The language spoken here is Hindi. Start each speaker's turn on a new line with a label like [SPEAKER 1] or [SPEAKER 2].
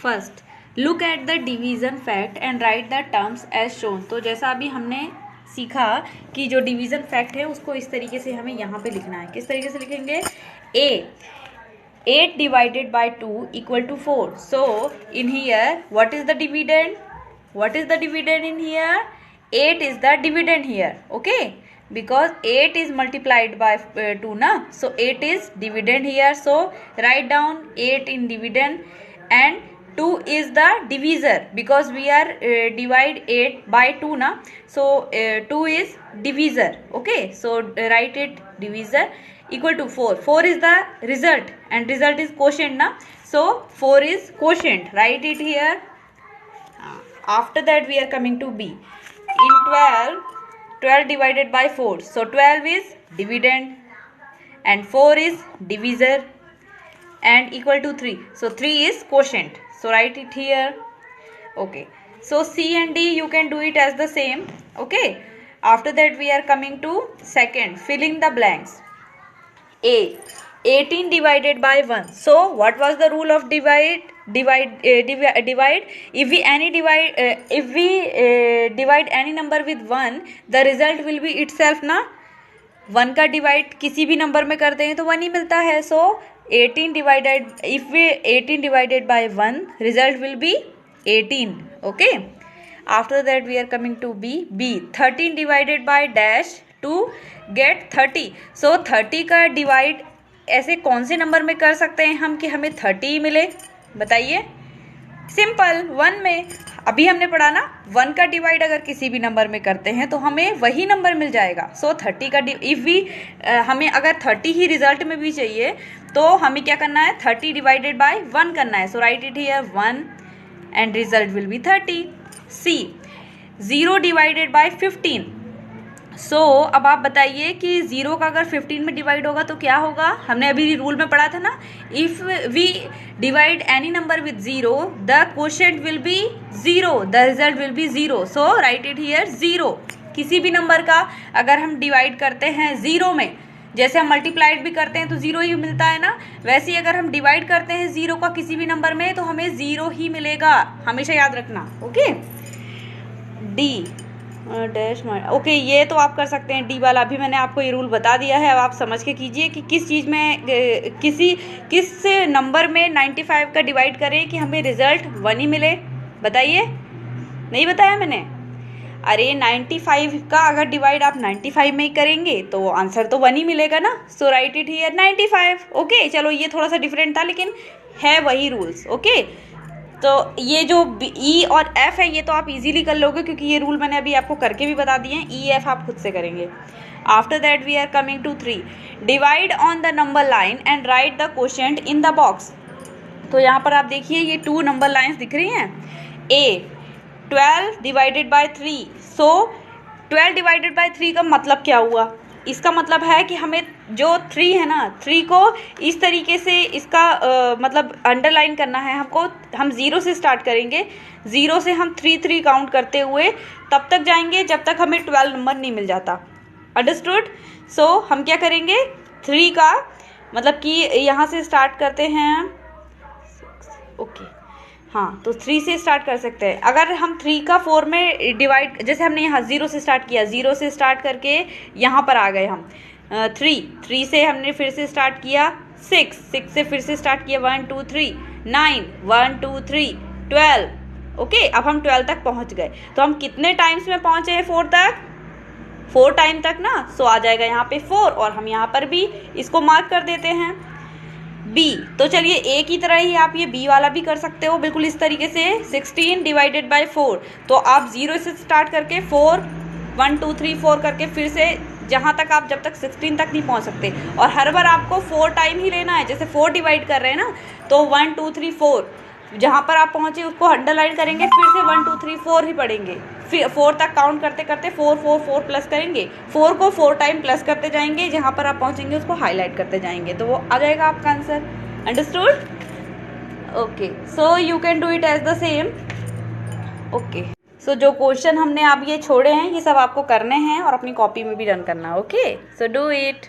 [SPEAKER 1] First look at the division fact and write the terms as shown. तो जैसा अभी हमने सीखा कि जो डिवीजन फैक्ट है उसको इस तरीके से हमें यहाँ पे लिखना है। किस तरीके से लिखेंगे? 8 divided by 2 equal to 4. So in here what is the dividend? What is the dividend in here? 8 is the dividend here. Okay, because 8 is multiplied by 2 na, so 8 is dividend here. So write down 8 in dividend and 2 is the divisor because we are divide 8 by 2 na, so 2 is divisor. Okay, so write it divisor equal to 4. 4 is the result and result is quotient na, so 4 is quotient. Write it here. After that we are coming to B. In 12 divided by 4, so 12 is dividend and 4 is divisor and equal to 3, so 3 is quotient. So write it here. Okay, so C and D you can do it as the same. Okay, after that we are coming to second, fill in the blanks. A, 18 divided by 1. So what was the rule of divide? If we divide any number with 1, the result will be itself ना 1 का डिवाइड किसी भी नंबर में करते हैं तो 1 ही मिलता है. So 18 divided, if we 18 divided by 1, result will be 18. Okay, after that we are coming to B. 13 divided by dash to get 30. So 30 का डिवाइड ऐसे कौन से नंबर में कर सकते हैं हम कि हमें 30 मिले? बताइए. सिंपल, 1 में. अभी हमने पढ़ा ना 1 का डिवाइड अगर किसी भी नंबर में करते हैं तो हमें वही नंबर मिल जाएगा. सो 30 का इफ वी हमें अगर 30 ही रिजल्ट में भी चाहिए तो हमें क्या करना है? 30 डिवाइडेड बाय 1 करना है. So right it here 1 and result will be 30. C, 0 divided by 15. So अब आप बताइए कि 0 का अगर 15 में डिवाइड होगा तो क्या होगा? हमने अभी रूल में पढ़ा था ना, if we divide any number with 0 the quotient will be 0, the result will be 0. So right it here 0. किसी भी नंबर का अगर हम डिवाइड करते हैं 0 में, जैसे हम मल्टीप्लाइड भी करते हैं तो 0 ही मिलता है ना, वैसे ही अगर हम डिवाइड करते हैं 0 का किसी भी नंबर में तो हमें 0 ही मिलेगा. हमेशा याद रखना. Okay, D dash. ओके, ये तो आप कर सकते हैं डी वाला. अभी मैंने आपको ये रूल बता दिया है. अब आप समझ के कीजिए कि किस चीज़ में किस नंबर में 95 का डिवाइड करें कि हमें रिजल्ट 1 ही मिले. बताइए. नहीं बताया मैंने? अरे 95 का अगर डिवाइड आप 95 में ही करेंगे तो आंसर तो 1 ही मिलेगा ना. सो राइट इट हियर 95. ओके, चलो ये थोड़ा सा डिफरेंट था लेकिन है वही रूल्स. ओके, तो ये जो ई और एफ है ये तो आप इजीली कर लोगे क्योंकि ये रूल मैंने अभी आपको करके भी बता दिए हैं. ई एफ आप खुद से करेंगे. After that we are coming to 3. Divide on the number line and write the quotient in the box. तो यहाँ पर आप देखिए ये 2 नंबर लाइन्स दिख रही हैं. ए, 12 divided by 3. So 12 divided by 3 का मतलब क्या हुआ? इसका मतलब है कि हमें जो 3 है ना, 3 को इस तरीके से इसका मतलब अंडरलाइन करना है हमको. हम 0 से स्टार्ट करेंगे. 0 से हम 3 काउंट करते हुए तब तक जाएंगे जब तक हमें 12 नंबर नहीं मिल जाता. अंडरस्टूड? सो हम क्या करेंगे? 3 का मतलब कि यहाँ से स्टार्ट करते हैं. ओके, हाँ, तो 3 से स्टार्ट कर सकते हैं. अगर हम 3 का 4 में डिवाइड, जैसे हमने यहाँ 0 से स्टार्ट किया, 0 से स्टार्ट करके यहाँ पर आ गए हम. 3 से हमने फिर से स्टार्ट किया. 6 से फिर से स्टार्ट किया. 1 2 3 9 1 2 3 12. ओके, अब हम 12 तक पहुँच गए. तो हम कितने टाइम्स में पहुँचे हैं 4 तक? 4 टाइम तक ना. सो आ जाएगा यहाँ पे 4 और हम यहाँ पर भी इसको मार्क कर देते हैं. बी, तो चलिए ए की तरह ही आप ये बी वाला भी कर सकते हो बिल्कुल इस तरीके से. 16 डिवाइडेड बाय 4. तो आप 0 से स्टार्ट करके 4 1 2 3 4 करके फिर से जहाँ तक आप जब तक 16 तक नहीं पहुँच सकते. और हर बार आपको 4 टाइम ही लेना है. जैसे 4 डिवाइड कर रहे हैं ना तो 1 2 3 4 जहाँ पर आप पहुँचे उसको अंडरलाइन करेंगे. फिर से 1 2 3 4 ही पढ़ेंगे. फिर 4 तक काउंट करते करते 4 4 4 प्लस करेंगे. 4 को 4 टाइम प्लस करते जाएंगे. जहाँ पर आप पहुँचेंगे उसको हाईलाइट करते जाएंगे तो वो आ जाएगा आपका answer. Understood? Okay, so you can do it as the same. Okay, so जो क्वेश्चन हमने अब ये छोड़े हैं ये सब आपको करने हैं और अपनी कॉपी में भी रन करना. Okay, so do it.